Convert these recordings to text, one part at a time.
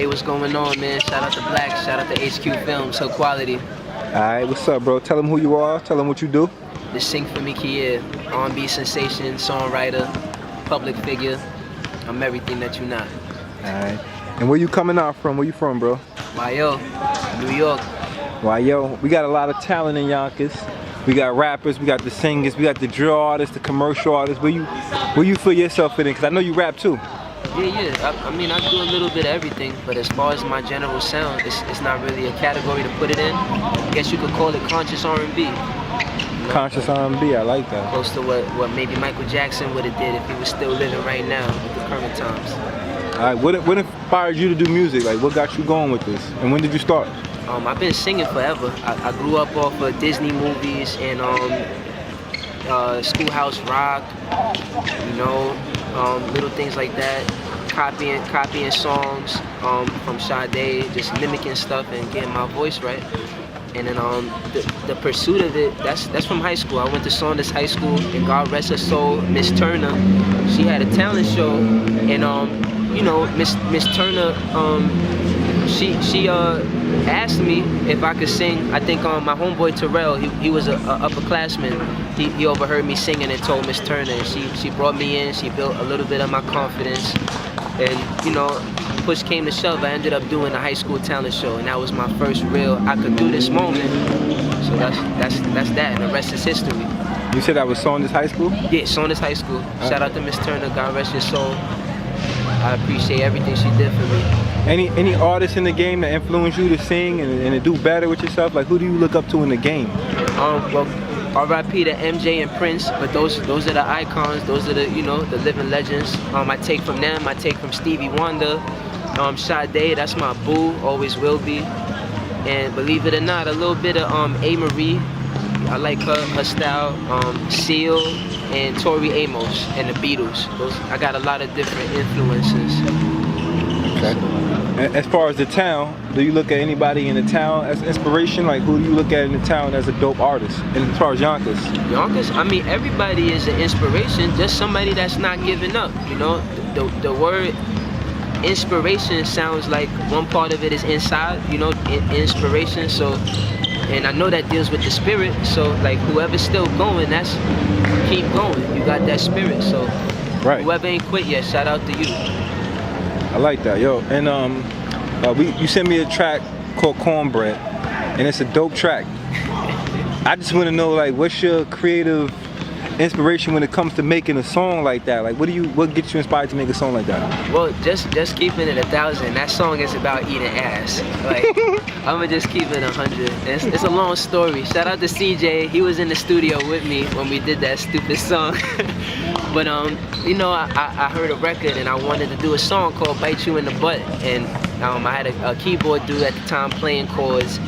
Hey, what's going on, man? Shout out to Black, shout out to HQFilmz, so quality. Alright, what's up, bro? Tell them who you are, tell them what you do. The Sing4MeKier, R&B sensation, songwriter, public figure. I'm everything that you're not. Alright. And where you coming out from? Where you from, bro? YO, New York. YO, we got a lot of talent in Yonkers. We got rappers, we got the singers, we got the drill artists, the commercial artists. Where you feel yourself in it? Because I know you rap too. Yeah. I mean, I do a little bit of everything, but as far as my general sound, it's not really a category to put it in. I guess you could call it conscious R&B. You know? Conscious R&B, I like that. Close to what maybe Michael Jackson would have did if he was still living right now with the current times. Alright, what inspired you to do music? Like, what got you going with this? And when did you start? I've been singing forever. I grew up off of Disney movies and Schoolhouse Rock, you know, little things like that. Copying songs from Sade, just mimicking stuff and getting my voice right. And then the pursuit of it, that's from high school. I went to Saunders High School, and God rest her soul, Miss Turner. She had a talent show, and you know, Miss Turner, she asked me if I could sing. I think my homeboy Terrell, he was a upperclassman. He overheard me singing and told Miss Turner, and she brought me in. She built a little bit of my confidence, and you know, push came to shove, I ended up doing a high school talent show, and that was my first real I could do this moment. So that's that, and the rest is history. You said that was Saunders High School? Yeah, Saunders High School. Shout out to Miss Turner, God rest your soul. I appreciate everything she did for me. Any artists in the game that influence you to sing and to do better with yourself? Like, who do you look up to in the game? Well, R.I.P. to MJ and Prince, but those are the icons. Those are the, you know, the living legends. I take from them. I take from Stevie Wonder, Sade. That's my boo, always will be. And believe it or not, a little bit of A. Marie. I like her style. Seal and Tori Amos and the Beatles. I got a lot of different influences. Okay. And as far as the town, do you look at anybody in the town as inspiration? Like, who do you look at in the town as a dope artist? And as far as Yonkers? Yonkers, I mean, everybody is an inspiration, just somebody that's not giving up, you know? The word inspiration sounds like one part of it is inside, you know, inspiration, so, and I know that deals with the spirit, so like whoever's still going, that's, keep going, you got that spirit, so right. Whoever ain't quit yet, shout out to you. I like that, yo. And you sent me a track called Cornbread, and it's a dope track. I just want to know, like, what's your creative inspiration when it comes to making a song like that? Like, what gets you inspired to make a song like that? Well, just keeping it 1,000. That song is about eating ass. Like, I'ma just keep it 100. It's a long story. Shout out to CJ. He was in the studio with me when we did that stupid song. But you know, I heard a record and I wanted to do a song called Bite You in the Butt, and I had a keyboard dude at the time playing chords,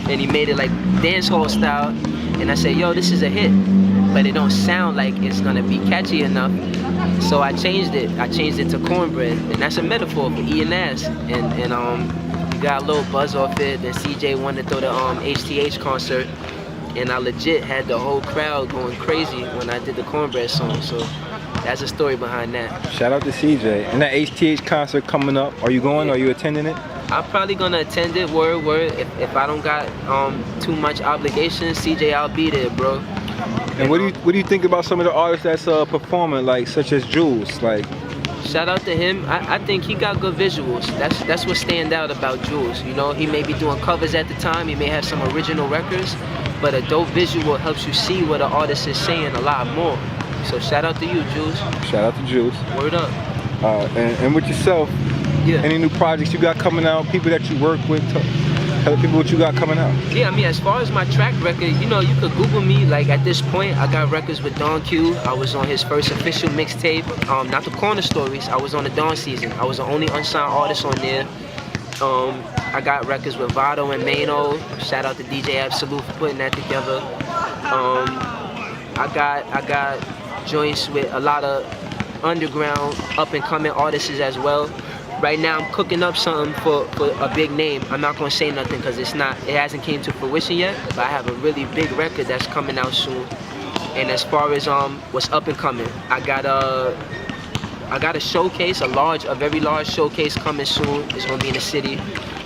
and he made it like dance hall style, and I said, yo, this is a hit, but it don't sound like it's gonna be catchy enough, so I changed it to Cornbread, and that's a metaphor for eating ass, and we got a little buzz off it. Then CJ wanted to throw the HTH Concert, and I legit had the whole crowd going crazy when I did the Cornbread song, so that's a story behind that. Shout out to CJ. And that HTH concert coming up, are you going? Yeah. Are you attending it? I'm probably gonna attend it, word. If I don't got too much obligations, CJ, I'll be there, bro. And what do you think about some of the artists that's performing, like such as Jules? Like, shout out to him. I think he got good visuals. That's what stand out about Jules. You know, he may be doing covers at the time. He may have some original records, but a dope visual helps you see what an artist is saying a lot more. So shout out to you, Jules. Shout out to Jules. Word up. And with yourself, yeah. Any new projects you got coming out? People that you work with? Tell people what you got coming out. Yeah, I mean, as far as my track record, you know, you could Google me. Like at this point, I got records with Don Q. I was on his first official mixtape. Not the Corner Stories. I was on the Dawn Season. I was the only unsigned artist on there. I got records with Vado and Mano. Shout out to DJ Absolute for putting that together. I got joints with a lot of underground up and coming artists as well. Right now I'm cooking up something for a big name. I'm not gonna say nothing because it hasn't came to fruition yet, but I have a really big record that's coming out soon. And as far as what's up and coming, I got I got a showcase, a very large showcase coming soon. It's gonna be in the city.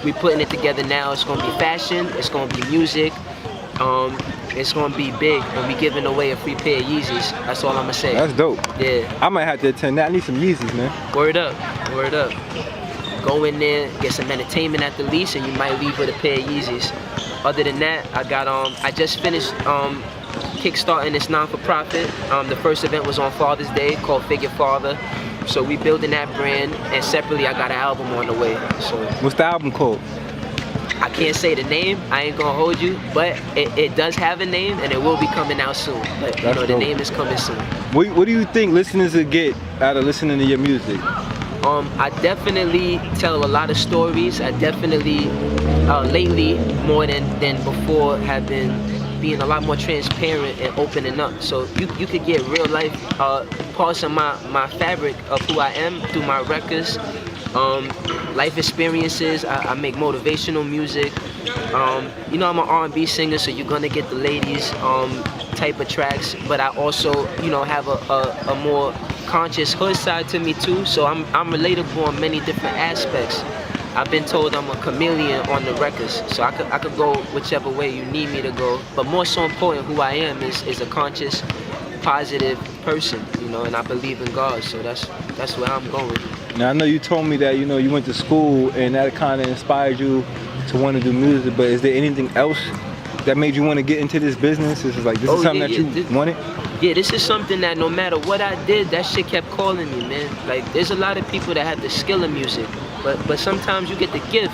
We putting it together now. It's gonna be fashion. It's gonna be music. It's gonna be big, and we giving away a free pair of Yeezys. That's all I'm gonna say. That's dope. Yeah. I might have to attend that. I need some Yeezys, man. Word up, word up. Go in there, get some entertainment at the least, and you might leave with a pair of Yeezys. Other than that, I just finished kickstarting this non-for-profit. The first event was on Father's Day called Figure Father. So we building that brand, and separately I got an album on the way. So what's the album called? I can't say the name, I ain't gonna hold you, but it does have a name, and it will be coming out soon. But you know, the name is coming soon. What do you think listeners will get out of listening to your music? I definitely tell a lot of stories. I definitely, lately, more than before, have been being a lot more transparent and opening up. So you could get real life parts of my fabric of who I am through my records. Life experiences. I make motivational music. You know, I'm an R&B singer, so you're gonna get the ladies type of tracks, but I also, you know, have a more conscious hood side to me too, so I'm relatable on many different aspects. I've been told I'm a chameleon on the records, so I could go whichever way you need me to go, but more so important, who I am is a conscious, positive person, you know, and I believe in God, so that's where I'm going. Now I know you told me that, you know, you went to school and that kind of inspired you to want to do music, but is there anything else that made you want to get into this business? Is like, this is something that you wanted? Yeah, this is something that no matter what I did, that shit kept calling me, man. Like, there's a lot of people that have the skill of music, but sometimes you get the gift.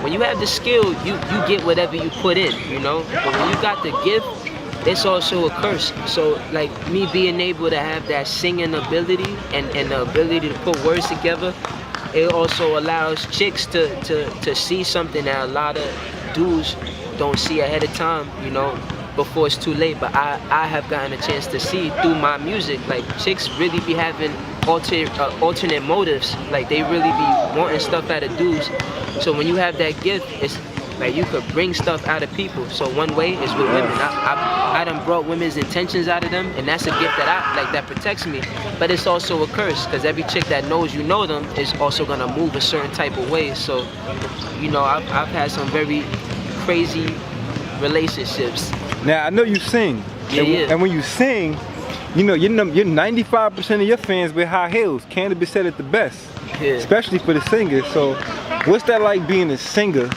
When you have the skill, you get whatever you put in, you know? But when you got the gift, it's also a curse. So, like, me being able to have that singing ability and the ability to put words together, it also allows chicks to see something that a lot of dudes don't see ahead of time, you know, before it's too late. But I have gotten a chance to see through my music, like, chicks really be having alternate motives. Like, they really be wanting stuff out of dudes. So when you have that gift, it's like you could bring stuff out of people. So one way is with women. I done brought women's intentions out of them, and that's a gift that protects me. But it's also a curse, because every chick that knows you know them is also gonna move a certain type of way. So, you know, I've had some very crazy relationships. Now I know you sing, yeah. And when you sing, you know, you're 95% of your fans wear high heels. Cannabis said it the best, especially for the singers. So, what's that like being a singer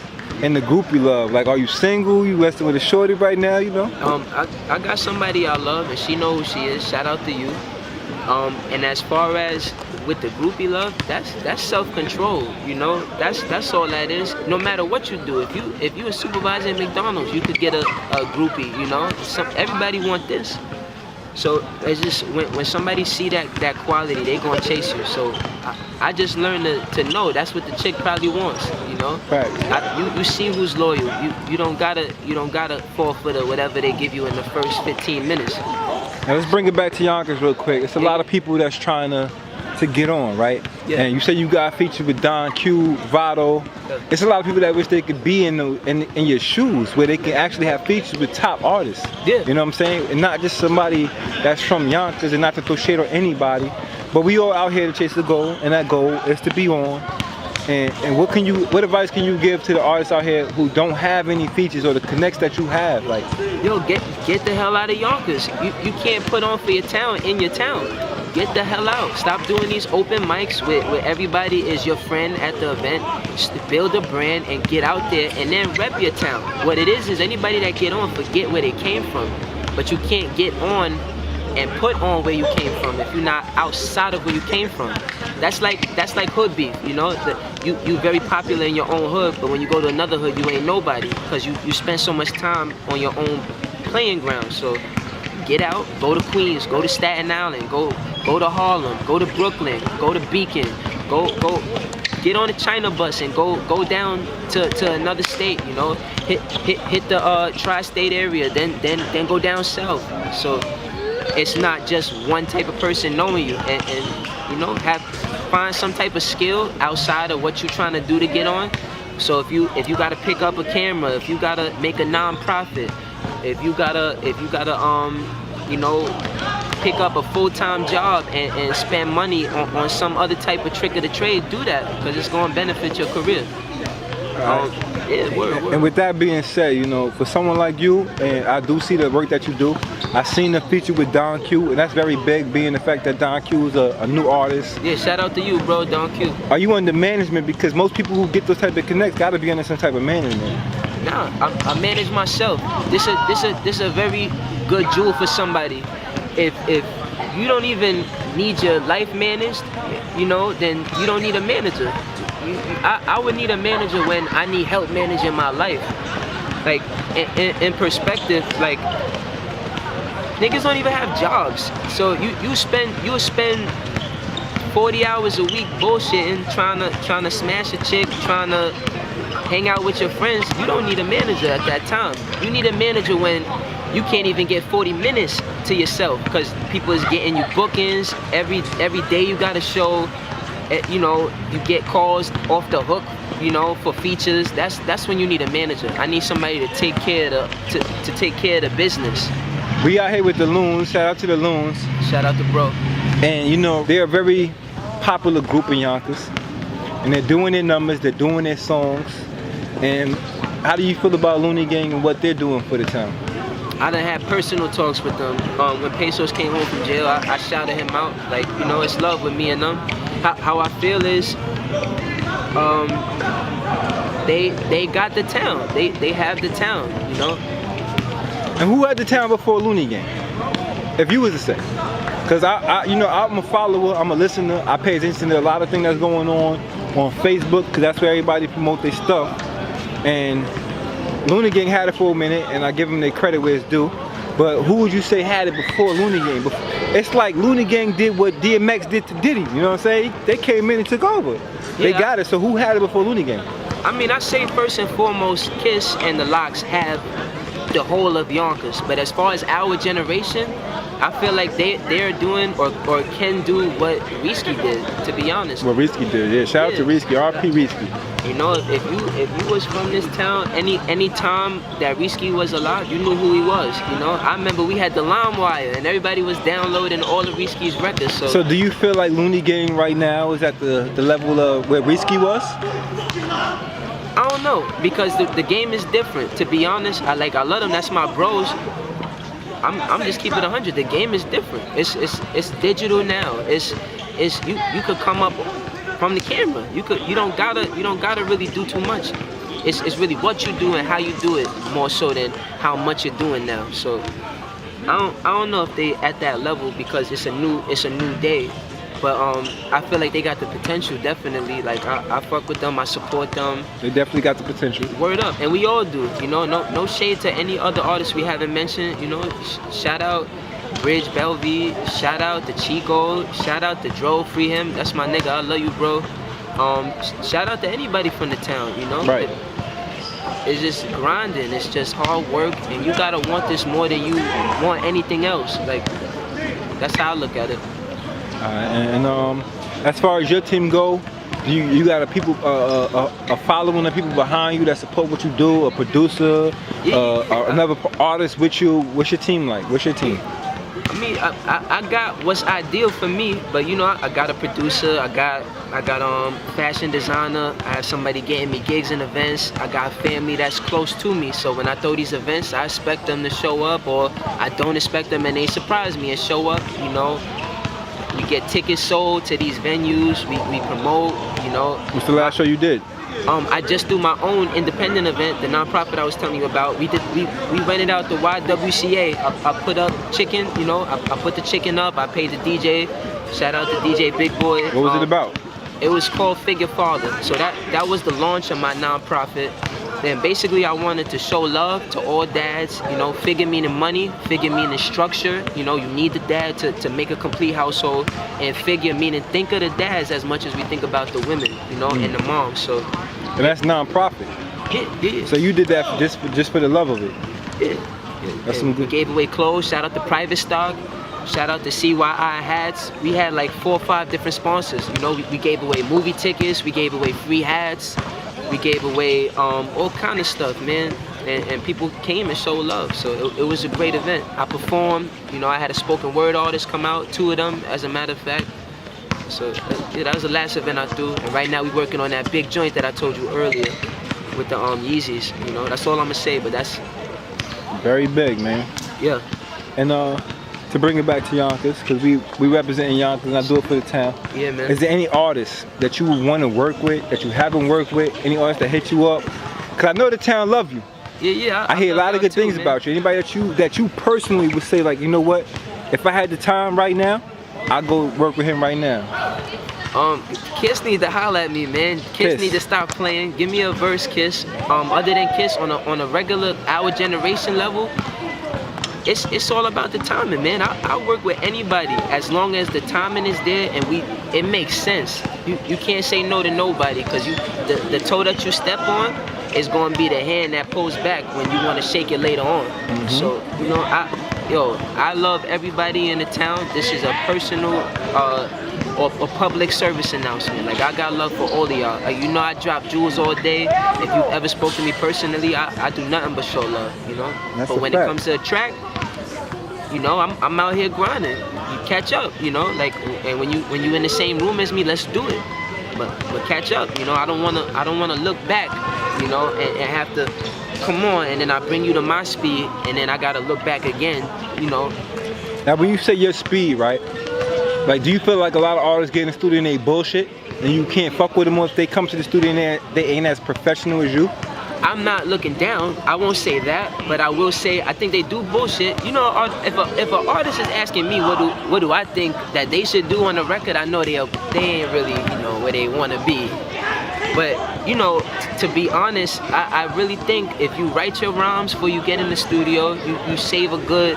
and the groupie love? Like, are you single? You resting with a shorty right now? You know? I got somebody I love, and she knows who she is. Shout out to you. And as far as with the groupie love, that's self-control, you know. That's all that is. No matter what you do, if you a supervisor at McDonald's, you could get a groupie, you know. Everybody want this. So it's just when somebody see that quality, they gonna chase you. So I just learned to know that's what the chick probably wants, you know. Right. You see who's loyal. You don't gotta fall for the whatever they give you in the first 15 minutes. Now let's bring it back to Yonkers real quick. It's a lot of people that's trying to get on, right? Yeah. And you say you got featured with Don Q, Vado. Yeah. It's a lot of people that wish they could be in your shoes, where they can actually have features with top artists. Yeah. You know what I'm saying? And not just somebody that's from Yonkers, and not to throw shade on anybody, but we all out here to chase the goal, and that goal is to be on. And what advice can you give to the artists out here who don't have any features or the connects that you have? Like, yo, get the hell out of Yonkers. You can't put on for your talent in your town. Get the hell out. Stop doing these open mics where everybody is your friend at the event. Just build a brand and get out there and then rep your town. What it is anybody that get on forget where they came from. But you can't get on and put on where you came from if you're not outside of where you came from. That's like hood beef, you know. You very popular in your own hood, but when you go to another hood, you ain't nobody, because you spend so much time on your own playing ground. So get out, go to Queens, go to Staten Island, go to Harlem, go to Brooklyn, go to Beacon, go get on the China bus and go down to another state, you know. Hit the tri-state area, then go down south. So it's not just one type of person knowing you, and you know, find some type of skill outside of what you're trying to do to get on. So if you gotta pick up a camera, if you gotta make a non-profit, if you gotta you know, pick up a full-time job and spend money on some other type of trick of the trade, do that, because it's going to benefit your career. Yeah, word. And with that being said, you know, for someone like you, and I do see the work that you do, I seen the feature with Don Q, and that's very big, being the fact that Don Q is a new artist. Yeah, shout out to you, bro, Don Q. Are you under management? Because most people who get those type of connects gotta be under some type of management. Nah, I manage myself. This a very good jewel for somebody. If you don't even need your life managed, you know, then you don't need a manager. I would need a manager when I need help managing my life. Like, in perspective, like, niggas don't even have jobs. So you'll spend 40 hours a week bullshitting, trying to smash a chick, trying to hang out with your friends. You don't need a manager at that time. You need a manager when you can't even get 40 minutes to yourself, because people is getting you bookings every day. You got a show. You know, you get calls off the hook, you know, for features. That's when you need a manager. I need somebody to take care of to take care of the business. We out here with the Loons. Shout out to the Loons. Shout out to bro. And you know, they're a very popular group in Yonkers, and they're doing their numbers, they're doing their songs. And how do you feel about Looney Gang and what they're doing for the town? I done had personal talks with them. When Pesos came home from jail, I shouted him out. Like, you know, it's love with me and them. How I feel is, they got the town. They have the town, you know. And who had the town before Looney Gang? If you was to say. Cause you know, I'm a follower, I'm a listener. I pay attention to a lot of things that's going on Facebook, cause that's where everybody promote their stuff. And Looney Gang had it for a minute, and I give them their credit where it's due. But who would you say had it before Looney Gang? It's like Looney Gang did what DMX did to Diddy, you know what I'm saying? They came in and took over. They got it, so who had it before Looney Gang? I mean, I say first and foremost, Kiss and the Lox have the whole of Yonkers. But as far as our generation, I feel like they're doing or can do what Risky did, to be honest. What Risky did, yeah. Shout out to Risky, RP Risky. You know, if you was from this town, any time that Risky was alive, you knew who he was. You know, I remember we had the LimeWire and everybody was downloading all of Risky's records. So do you feel like Looney Gang right now is at the level of where Risky was? I don't know, because the game is different. To be honest, I love them. That's my bros. I'm just keeping it 100. The game is different. It's digital now. You could come up from the camera. You don't gotta really do too much. It's really what you do and how you do it more so than how much you're doing now. So I don't know if they at that level, because it's a new day. But I feel like they got the potential, definitely. Like I fuck with them, I support them. They definitely got the potential. Word up, and we all do. You know, no shade to any other artists we haven't mentioned. You know, shout out Bridge Belvy, shout out to Chico, shout out to Dro, free him. That's my nigga. I love you, bro. Shout out to anybody from the town. You know, right? It's just grinding. It's just hard work, and you gotta want this more than you want anything else. Like, that's how I look at it. And as far as your team go, you got a following of people behind you that support what you do, a producer, or another artist with you. What's your team like? What's your team? I mean, I got what's ideal for me, but you know, I got a producer, I got fashion designer, I have somebody getting me gigs and events, I got family that's close to me, so when I throw these events, I expect them to show up, or I don't expect them and they surprise me and show up, you know. We get tickets sold to these venues, we promote, you know. What's the last show you did? I just do my own independent event, the nonprofit I was telling you about. We rented out the YWCA. I put up chicken, you know. I put the chicken up. I paid the DJ. Shout out to DJ Big Boy. What was it about? It was called Figure Father. So that was the launch of my nonprofit. Then basically I wanted to show love to all dads, you know, figure meaning money, figure meaning structure, you know, you need the dad to make a complete household, and figure meaning think of the dads as much as we think about the women, you know, and the moms. So and that's non-profit. Yeah. So you did that just for the love of it. Yeah. That's some good. We gave away clothes. Shout out to Private Stock. Shout out to CYI hats. We had like 4 or 5 different sponsors. You know, we gave away movie tickets. We gave away free hats. We gave away all kind of stuff, man. and people came and showed love. So it was a great event. I performed, you know, I had a spoken word artist come out, 2 of them, as a matter of fact. So yeah, that was the last event I threw. And right now we're working on that big joint that I told you earlier with the Yeezys. You know, that's all I'm gonna say. But that's very big, man. Yeah. And to bring it back to Yonkers, because we representing Yonkers and I do it for the town. Yeah, man. Is there any artists that you want to work with, that you haven't worked with? Any artists that hit you up? Because I know the town love you. Yeah. I hear a lot of good things about you. Anybody that you personally would say, like, you know what? If I had the time right now, I'd go work with him right now. Kiss need to holler at me, man. Kiss need to stop playing. Give me a verse, Kiss. Other than Kiss, on a regular our generation level, it's all about the timing, man. I work with anybody as long as the timing is there and it makes sense. You can't say no to nobody, because the toe that you step on is going to be the hand that pulls back when you want to shake it later on. So, you know, I love everybody in the town. This is a personal or public service announcement. Like, I got love for all of y'all. Like, you know, I drop jewels all day. If you've ever spoken to me personally, I do nothing but show love, you know. But when it comes to a track, you know, I'm out here grinding. You catch up, you know, like, and when you in the same room as me, let's do it. But catch up, you know. I don't wanna look back, you know, and have to come on, and then I bring you to my speed, and then I gotta look back again, you know. Now, when you say your speed, right? Like, do you feel like a lot of artists get in the studio and they bullshit, and you can't fuck with them, or if they come to the studio and they ain't as professional as you? I'm not looking down. I won't say that, but I will say I think they do bullshit. You know, if an artist is asking me what do I think that they should do on the record, I know they ain't really, you know, where they want to be. But, you know, to be honest, I really think if you write your rhymes before you get in the studio, you save a good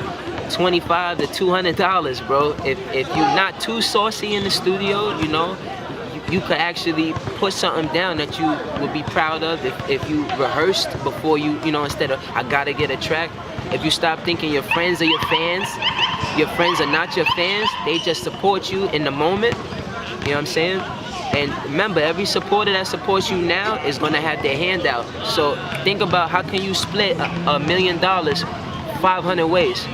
$25 to $200, bro. If you're not too saucy in the studio, you know, you could actually put something down that you would be proud of if you rehearsed before you know, instead of I gotta get a track. If you stop thinking your friends are your fans are not your fans, they just support you in the moment. You know what I'm saying? And remember, every supporter that supports you now is gonna have their hand out. So think about how can you split $1 million 500 ways.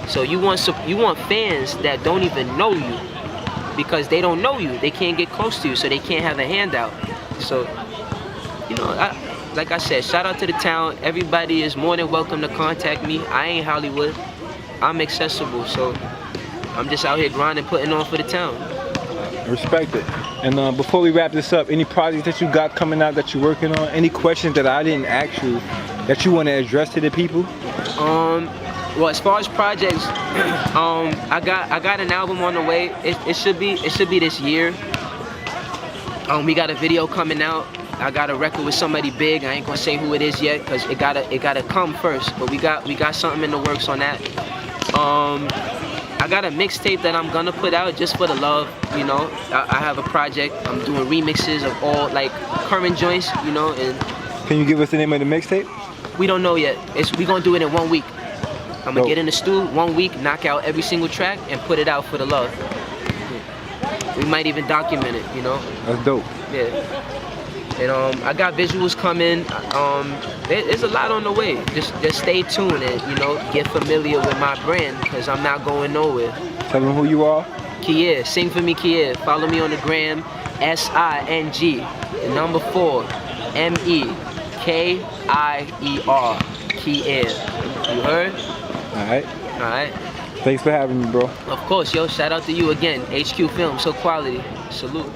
So you want fans that don't even know you, because they don't know you, they can't get close to you, so they can't have a handout. So, you know, like I said, shout out to the town. Everybody is more than welcome to contact me. I ain't Hollywood, I'm accessible, so I'm just out here grinding, putting on for the town. Respect it. And before we wrap this up, any projects that you got coming out that you're working on? Any questions that I didn't ask you that you want to address to the people? Well, as far as projects, I got an album on the way. It should be this year. We got a video coming out. I got a record with somebody big. I ain't gonna say who it is yet, because it gotta come first. But we got something in the works on that. I got a mixtape that I'm gonna put out just for the love, you know. I have a project. I'm doing remixes of all like current joints, you know. And can you give us the name of the mixtape? We don't know yet. We gonna do it in 1 week. I'm gonna get in the stew 1 week, knock out every single track, and put it out for the love. We might even document it, you know. That's dope. Yeah. And I got visuals coming. There's a lot on the way. Just stay tuned and, you know, get familiar with my brand, because I'm not going nowhere. Tell them who you are. Kier, Sing4MeKier. Follow me on the gram, SING, the number 4, MEKIER. Kier. You heard? Alright. Alright. Thanks for having me, bro. Of course, yo. Shout out to you again. HQFilmz, so quality. Salute.